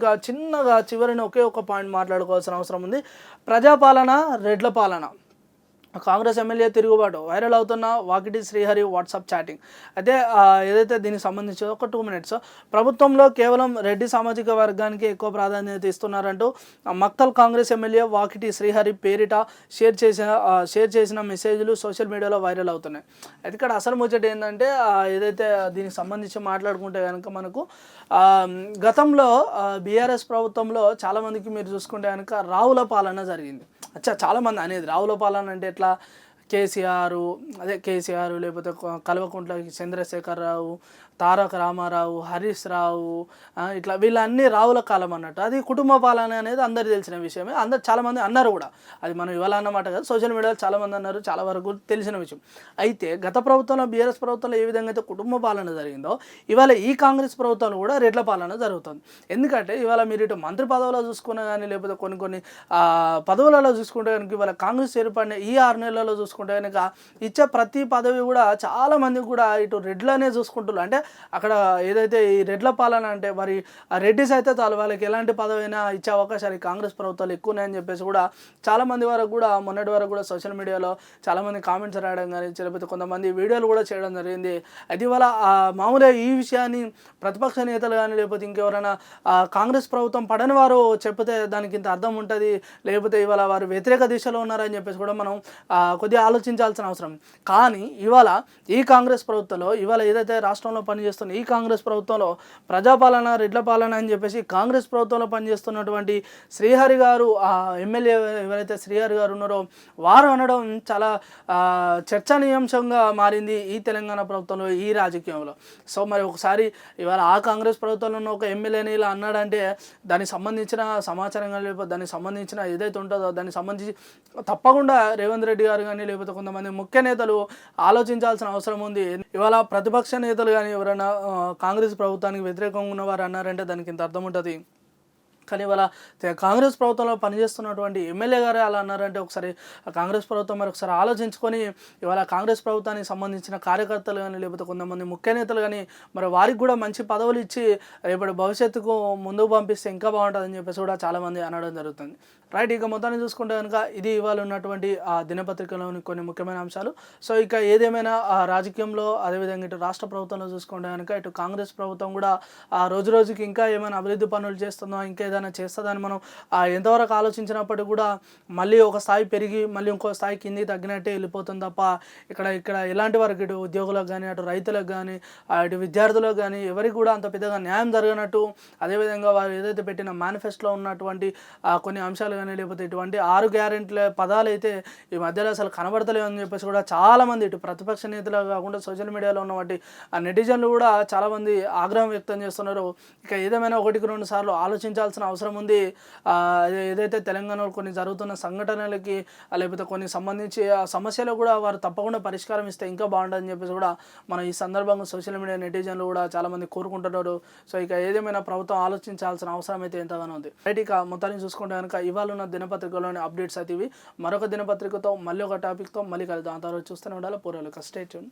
కనుక చిన్నగా చివరిని ఒకే ఒక పాయింట్ మాట్లాడుకోవాల్సిన అవసరం ఉంది. ప్రజాపాలన, రెడ్ల పాలన. కాంగ్రెస్ ఎమ్మెల్యే తిరుగుబాటు, వైరల్ అవుతున్న వాకిటి శ్రీహరి వాట్సాప్ చాటింగ్. అయితే ఏదైతే దీనికి సంబంధించి ఒక 2 minutes, ప్రభుత్వంలో కేవలం రెడ్డి సామాజిక వర్గానికి ఎక్కువ ప్రాధాన్యత ఇస్తున్నారంటూ మక్తల్ కాంగ్రెస్ ఎమ్మెల్యే వాకిటి శ్రీహరి పేరిట షేర్ చేసిన మెసేజ్లు సోషల్ మీడియాలో వైరల్ అవుతున్నాయి. అయితే ఇక్కడ అసలు ముచ్చట ఏంటంటే ఏదైతే దీనికి సంబంధించి మాట్లాడుకుంటే కనుక మనకు గతంలో బీఆర్ఎస్ ప్రభుత్వంలో చాలామందికి మీరు చూసుకుంటే కనుక రావుల పాలన జరిగింది. చాలామంది అనేది రావుల పాలన అంటే ఎట్లా, కేసీఆర్ లేకపోతే కల్వకుంట్ల చంద్రశేఖరరావు, తారక రామారావు, హరీష్ రావు, ఇట్లా వీళ్ళన్నీ రావుల కాలం అన్నట్టు. అది కుటుంబ పాలన అనేది అందరికీ తెలిసిన విషయమే. చాలామంది అన్నారు కూడా, అది మనం ఇవాళ అన్నమాట కదా, సోషల్ మీడియాలో చాలామంది అన్నారు, చాలా వరకు తెలిసిన విషయం. అయితే గత ప్రభుత్వంలో బీఆర్ఎస్ ప్రభుత్వంలో ఏ విధంగా అయితే కుటుంబ పాలన జరిగిందో ఇవాళ ఈ కాంగ్రెస్ ప్రభుత్వంలో కూడా రెడ్ల పాలన జరుగుతుంది. ఎందుకంటే ఇవాళ మీరు ఇటు మంత్రి పదవులో చూసుకున్నా కానీ లేకపోతే కొన్ని పదవులలో చూసుకుంటే కనుక ఇవాళ కాంగ్రెస్ ఏర్పడిన ఈ 6 నెలలలో చూసుకుంటే కనుక ఇచ్చే ప్రతి పదవి కూడా చాలామంది కూడా ఇటు రెడ్లనే చూసుకుంటున్నారు. అంటే అక్కడ ఏదైతే ఈ రెడ్ల పాలన అంటే మరి ఆ రెడ్డిస్ అయితే చాలు, వాళ్ళకి ఎలాంటి పదవైనా ఇచ్చే అవకాశాలు కాంగ్రెస్ ప్రభుత్వాలు ఎక్కువ ఉన్నాయని చెప్పేసి కూడా చాలామంది వరకు కూడా మొన్నటి వరకు కూడా సోషల్ మీడియాలో చాలామంది కామెంట్స్ రాయడం కానీ లేకపోతే కొంతమంది వీడియోలు కూడా చేయడం జరిగింది. అయితే ఇవాళ మామూలుగా ఈ విషయాన్ని ప్రతిపక్ష నేతలు కానీ లేకపోతే ఇంకెవరైనా కాంగ్రెస్ ప్రభుత్వం పడని వారు చెప్తే దానికి ఇంత అర్థం ఉంటుంది, లేకపోతే ఇవాళ వారు వ్యతిరేక దిశలో ఉన్నారని చెప్పేసి కూడా మనం కొద్దిగా ఆలోచించాల్సిన అవసరం. కానీ ఇవాళ ఈ కాంగ్రెస్ ప్రభుత్వంలో ఇవాళ ఏదైతే రాష్ట్రంలో పనిచేస్తున్న ఈ కాంగ్రెస్ ప్రభుత్వంలో ప్రజాపాలన, రెడ్ల పాలన అని చెప్పేసి కాంగ్రెస్ ప్రభుత్వంలో పనిచేస్తున్నటువంటి శ్రీహరి గారు, ఎమ్మెల్యే ఎవరైతే శ్రీహరి గారు ఉన్నారో వారు అనడం చాలా చర్చనీయాంశంగా మారింది ఈ తెలంగాణ ప్రభుత్వంలో, ఈ రాజకీయంలో. సో మరి ఒకసారి ఇవాళ ఆ కాంగ్రెస్ ప్రభుత్వంలో ఉన్న ఒక ఎమ్మెల్యేని ఇలా అన్నాడంటే దానికి సంబంధించిన సమాచారం కానీ లేకపోతే దానికి సంబంధించిన ఏదైతే ఉంటుందో దానికి సంబంధించి తప్పకుండా రేవంత్ రెడ్డి గారు కానీ లేకపోతే కొంతమంది ముఖ్య నేతలు ఆలోచించాల్సిన అవసరం ఉంది. ఇవాళ ప్రతిపక్ష నేతలు కానీ ఎవరైనా కాంగ్రెస్ ప్రభుత్వానికి వ్యతిరేకంగా ఉన్నవారు అన్నారంటే దానికి ఇంత అర్థం ఉంటుంది. కానీ ఇవాళ కాంగ్రెస్ ప్రభుత్వంలో పనిచేస్తున్నటువంటి ఎమ్మెల్యే గారు అలా అన్నారంటే ఒకసారి కాంగ్రెస్ ప్రభుత్వం మరి ఒకసారి ఆలోచించుకొని ఇవాళ కాంగ్రెస్ ప్రభుత్వానికి సంబంధించిన కార్యకర్తలు కానీ లేకపోతే కొంతమంది ముఖ్య నేతలు కానీ మరి వారికి కూడా మంచి పదవులు ఇచ్చి రేపటి భవిష్యత్తుకు ముందుకు పంపిస్తే ఇంకా బాగుంటుందని చెప్పేసి కూడా చాలామంది అనడం జరుగుతుంది. రైట్, ఇక మొత్తాన్ని చూసుకుంటే కనుక ఇది ఇవాళ ఉన్నటువంటి దినపత్రికలోని కొన్ని ముఖ్యమైన అంశాలు. సో ఇక ఏదేమైనా రాజకీయంలో అదేవిధంగా ఇటు రాష్ట్ర ప్రభుత్వంలో చూసుకుంటే కనుక ఇటు కాంగ్రెస్ ప్రభుత్వం కూడా రోజు రోజుకి ఇంకా ఏమైనా అభివృద్ధి పనులు చేస్తుందో ఇంకా ఏదైనా చేస్తుందని మనం ఎంతవరకు ఆలోచించినప్పటికీ కూడా మళ్ళీ ఒక స్థాయి పెరిగి మళ్ళీ ఇంకో స్థాయి కిందికి తగ్గినట్టే వెళ్ళిపోతుంది తప్ప ఇక్కడ ఎలాంటి వరకు ఇటు ఉద్యోగులకు కానీ అటు రైతులకు కానీ ఇటు విద్యార్థులకు కానీ ఎవరికి కూడా అంత పెద్దగా న్యాయం జరగనట్టు, అదేవిధంగా వారు ఏదైతే పెట్టిన మేనిఫెస్టోలో ఉన్నటువంటి కొన్ని అంశాలు కానీ లేకపోతే ఇటువంటి 6 గ్యారెంటీల పదాలు అయితే ఈ మధ్యలో అసలు కనబడతలేవు అని చెప్పేసి కూడా చాలామంది ఇటు ప్రతిపక్ష నేతలు కాకుండా సోషల్ మీడియాలో ఉన్నటువంటి నెటిజన్లు కూడా చాలామంది ఆగ్రహం వ్యక్తం చేస్తున్నారు. ఇక ఏదేమైనా 1-2 సార్లు ఆలోచించాల్సిన అవసరం ఉంది. ఏదైతే తెలంగాణలో కొన్ని జరుగుతున్న సంఘటనలకి లేకపోతే కొన్ని సంబంధించి సమస్యలు కూడా వారు తప్పకుండా పరిష్కారం ఇస్తే ఇంకా బాగుంటుందని చెప్పేసి కూడా మనం ఈ సందర్భంగా సోషల్ మీడియా నెటిజన్లు కూడా చాలామంది కోరుకుంటున్నారు. సో ఇక ఏదేమైనా ప్రభుత్వం ఆలోచించాల్సిన అవసరం అయితే ఎంతగానో ఉంది. రైట్, ఇక మొత్తాన్ని చూసుకుంటే కనుక ఇవాళ ఉన్న దినపత్రికలోని అప్డేట్స్ అయితే ఇవి. మరొక దినపత్రికతో మళ్ళీ ఒక టాపిక్తో మళ్ళీ కలుద్దాం. అంతవరకు చూస్తూనే ఉండాలి. పూర్వలు స్టే ట్యూన్.